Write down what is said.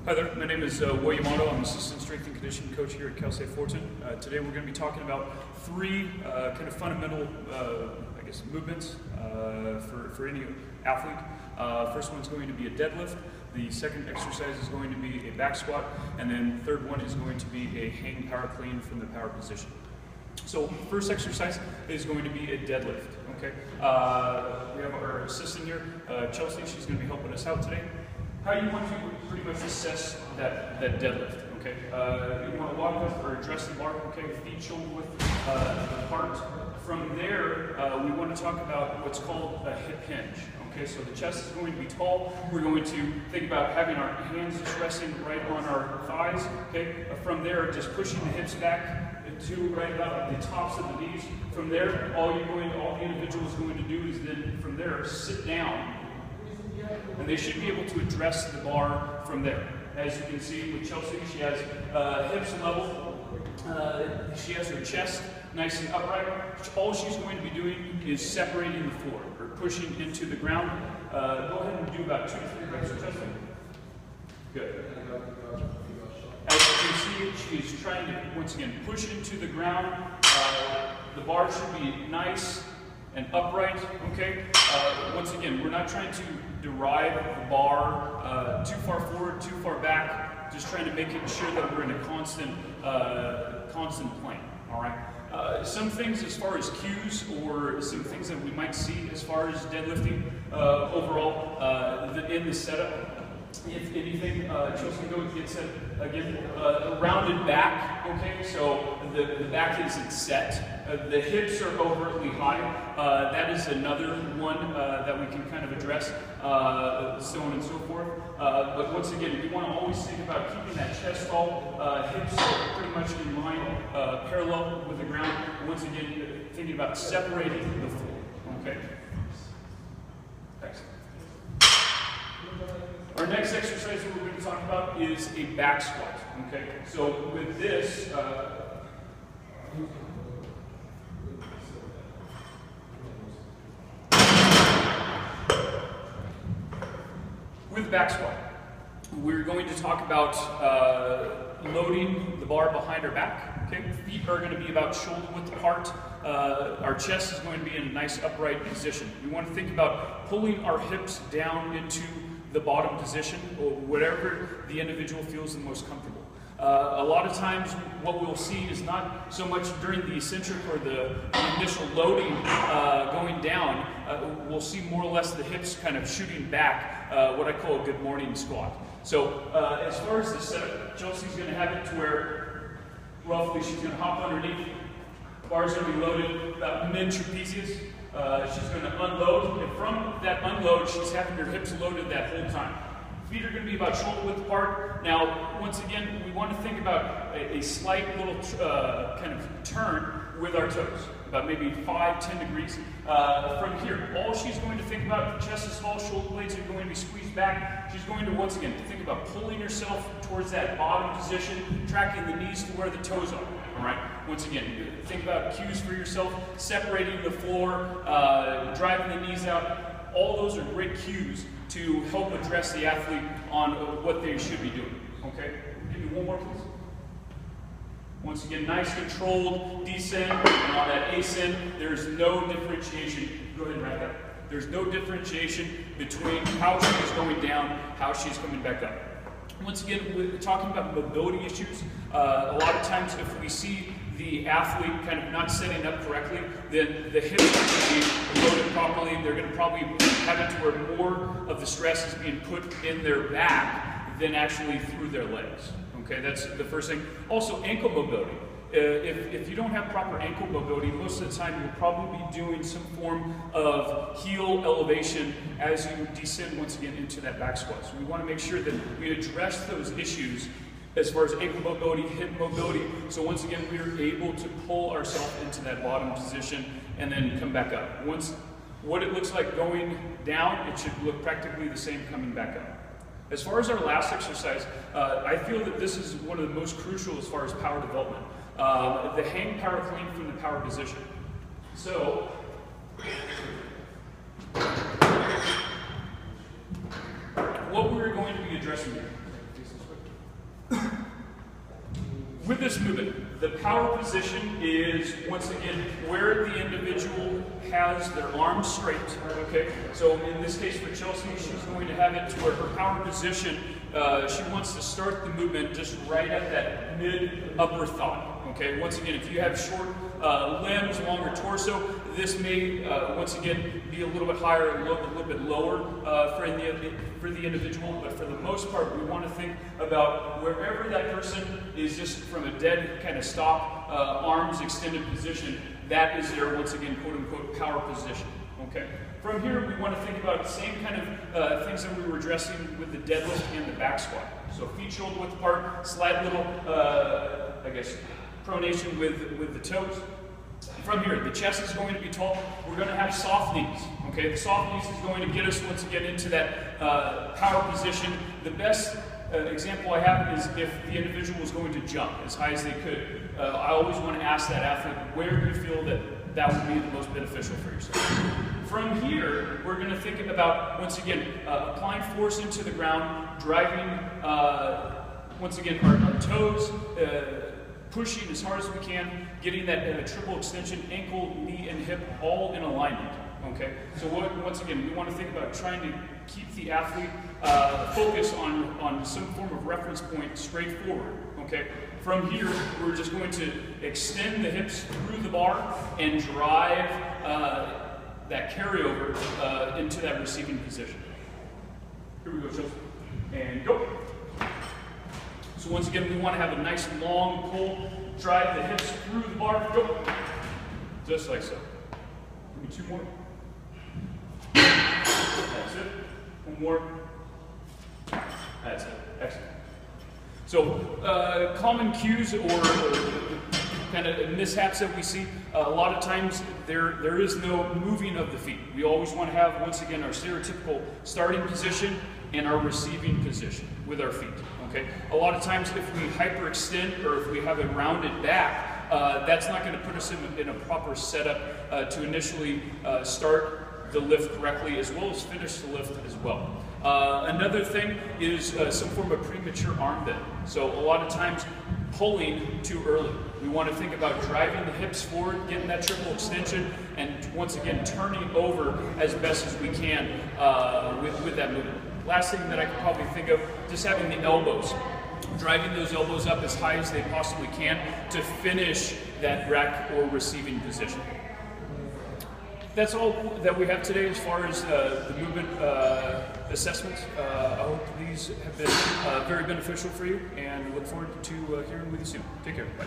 Hi there, my name is William Otto. I'm Assistant Strength and Conditioning Coach here at Cal State Fullerton. Today we're going to be talking about three kind of fundamental, movements for any athlete. First one's going to be a deadlift. The second exercise is going to be a back squat, and then the third one is going to be a hang power clean from the power position. So first exercise is going to be a deadlift. Okay, we have our assistant here, Chelsea. She's going to be helping us out today. How you want to pretty much assess that deadlift, okay? You want to walk with or address the bar, okay? Feet shoulder width apart. From there, we want to talk about what's called a hip hinge, okay? So the chest is going to be tall. We're going to think about having our hands just resting right on our thighs, okay? From there, just pushing the hips back to right about the tops of the knees. From there, all the individual is going to do is then from there sit down. And they should be able to address the bar from there. As you can see with Chelsea, she has hips level. She has her chest nice and upright. All she's going to be doing is separating the floor, or pushing into the ground. Go ahead and do about 2 to 3 reps of chest. Good. As you can see, she's trying to, once again, push into the ground. The bar should be nice and upright, okay? Once again, we're not trying to derive the bar too far forward, too far back, just trying to make sure that we're in a constant plane, all right? Some things as far as cues or some things that we might see as far as deadlifting overall in the setup. If anything, Chelsea go get set again. Rounded back, okay? So the back isn't set. The hips are overtly high. That is another one that we can kind of address, so on and so forth. But once again, we want to always think about keeping that chest tall, hips pretty much in line, parallel with the ground. Once again, thinking about separating the floor, okay? Excellent. Our next exercise that we're going to talk about is a back squat, okay? So with this, with back squat, we're going to talk about loading the bar behind our back, okay? Feet are going to be about shoulder width apart. Our chest is going to be in a nice upright position. We want to think about pulling our hips down into the bottom position, or whatever the individual feels the most comfortable. A lot of times what we'll see is not so much during the eccentric or the initial loading going down, we'll see more or less the hips kind of shooting back, what I call a good morning squat. So as far as the setup, Chelsea's going to have it to where roughly she's going to hop underneath, bar's going to be loaded about mid-trapezius. She's going to unload, and from that unload, she's having her hips loaded that whole time. Feet are going to be about shoulder width apart. Now, once again, we want to think about a slight little kind of turn with our toes, about maybe 5-10 degrees from here. All she's going to think about, chest is tall, shoulder blades are going to be squeezed back. She's going to, once again, think about pulling herself towards that bottom position, tracking the knees to where the toes are. All right. Once again, think about cues for yourself, separating the floor, driving the knees out. All those are great cues to help address the athlete on what they should be doing. Okay? Give me one more, please. Once again, nice controlled descend, and on that ascend, there's no differentiation. Go ahead and wrap that. There's no differentiation between how she is going down, how she's coming back up. Once again, we're talking about mobility issues. A lot of times if we see the athlete kind of not setting up correctly, then the hips are going to be loaded properly. They're going to probably have it to where more of the stress is being put in their back than actually through their legs. Okay, that's the first thing. Also, ankle mobility. If you don't have proper ankle mobility, most of the time you'll probably be doing some form of heel elevation as you descend once again into that back squat. So we want to make sure that we address those issues as far as ankle mobility, hip mobility. So once again, we are able to pull ourselves into that bottom position and then come back up. What it looks like going down, it should look practically the same coming back up. As far as our last exercise, I feel that this is one of the most crucial as far as power development. The hang power clean from the power position. So, what we're going to be addressing here With this movement, the power position is, once again, where the individual has their arms straight, okay? So in this case for Chelsea, she's going to have it to where her power position, she wants to start the movement just right at that mid-upper thigh, okay? Once again, if you have short limbs, longer torso, this may, once again, be a little bit higher, a little bit lower for the individual, but for the most part, we want to think about wherever that person is just from a dead kind of stop, arms extended position, that is their, once again, quote-unquote, power position, okay? From here, we want to think about the same kind of things that we were addressing with the deadlift and the back squat. So feet shoulder width apart, slight little, I guess, pronation with the toes. From here, the chest is going to be tall. We're going to have soft knees. Okay, the soft knees is going to get us once again into that power position. The best example I have is if the individual was going to jump as high as they could. I always want to ask that athlete, where do you feel that would be the most beneficial for yourself? From here, we're going to think about, once again, applying force into the ground, driving, once again, our toes, pushing as hard as we can, getting that triple extension, ankle, knee, and hip all in alignment, okay? So once again, we want to think about trying to keep the athlete focus on some form of reference point straight forward, okay? From here, we're just going to extend the hips through the bar and drive that carryover into that receiving position. Here we go, Joseph. And go. So once again, we want to have a nice long pull, drive the hips through the bar, go. Just like so. Give me 2 more. That's it. 1 more. That's it. Excellent. So common cues or kind of mishaps that we see, a lot of times there is no moving of the feet. We always want to have, once again, our stereotypical starting position and our receiving position with our feet. Okay. A lot of times if we hyperextend or if we have a rounded back, that's not going to put us in a proper setup to initially start the lift correctly as well as finish the lift as well. Another thing is some form of premature arm bend. So a lot of times pulling too early. We want to think about driving the hips forward, getting that triple extension, and once again turning over as best as we can with that movement. Last thing that I could probably think of, just having the elbows. Driving those elbows up as high as they possibly can to finish that rack or receiving position. That's all that we have today as far as the movement assessments. I hope these have been very beneficial for you and look forward to hearing with you soon. Take care. Bye.